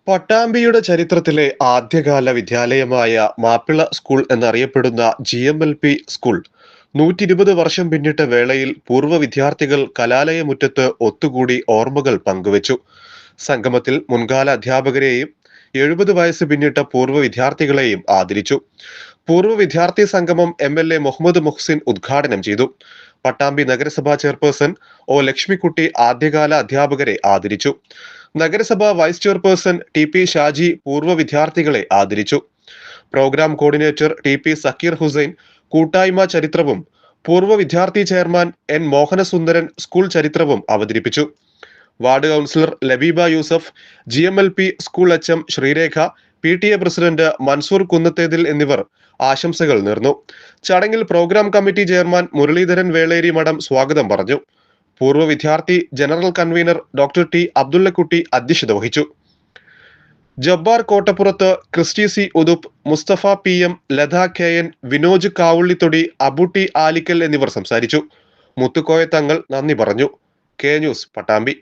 പട്ടാമ്പിയുടെ ചരിത്രത്തിലെ ആദ്യകാല വിദ്യാലയമായ മാപ്പിള സ്കൂൾ എന്നറിയപ്പെടുന്ന GMLP സ്കൂൾ 120 വർഷം പിന്നിട്ട വേളയിൽ പൂർവ്വ വിദ്യാർത്ഥികൾ കലാലയമുറ്റത്ത് ഒത്തുകൂടി ഓർമ്മകൾ പങ്കുവച്ചു. സംഗമത്തിൽ മുൻകാല അധ്യാപകരെയും 70 വയസ്സ് പിന്നിട്ട പൂർവ്വ വിദ്യാർത്ഥികളെയും ആദരിച്ചു. പൂർവ്വ വിദ്യാർത്ഥി സംഗമം MLA മുഹമ്മദ് മുഹ്സിൻ ഉദ്ഘാടനം ചെയ്തു. പട്ടാമ്പി നഗരസഭാ ചെയർപേഴ്സൺ ലക്ഷ്മിക്കുട്ടി ആദ്യകാല അധ്യാപകരെ ആദരിച്ചു. നഗരസഭ വൈസ് ചെയർപേഴ്സൺ TP ഷാജി പൂർവ്വ വിദ്യാർത്ഥികളെ ആദരിച്ചു. Programme coordinator TP Zakir Hussain കൂട്ടായ്മ ചരിത്രവും പൂർവ്വ വിദ്യാർത്ഥി ചെയർമാൻ N മോഹനസുന്ദരൻ സ്കൂൾ ചരിത്രവും അവതരിപ്പിച്ചു. Ward councillor Labeeba Yusuf, GMLP school HM Sreerekha, PTA president Mansoor Kunnathethil എന്നിവർ ആശംസകൾ നേർന്നു. ചടങ്ങിൽ programme committee chairman Muraleedharan Veleri Madom സ്വാഗതം പറഞ്ഞു. പൂർവ്വ വിദ്യാർത്ഥി general convener Dr. T. Abdullakutty അധ്യക്ഷത വഹിച്ചു. Jabbar Kottappurath, Christy C. Udupp, Musthafa PM, Latha KN, Vinoj Kavullithodi, Abu T. Alikkal എന്നിവർ സംസാരിച്ചു. മുത്തുക്കോയ തങ്ങൾ നന്ദി പറഞ്ഞു. K news Pattambi.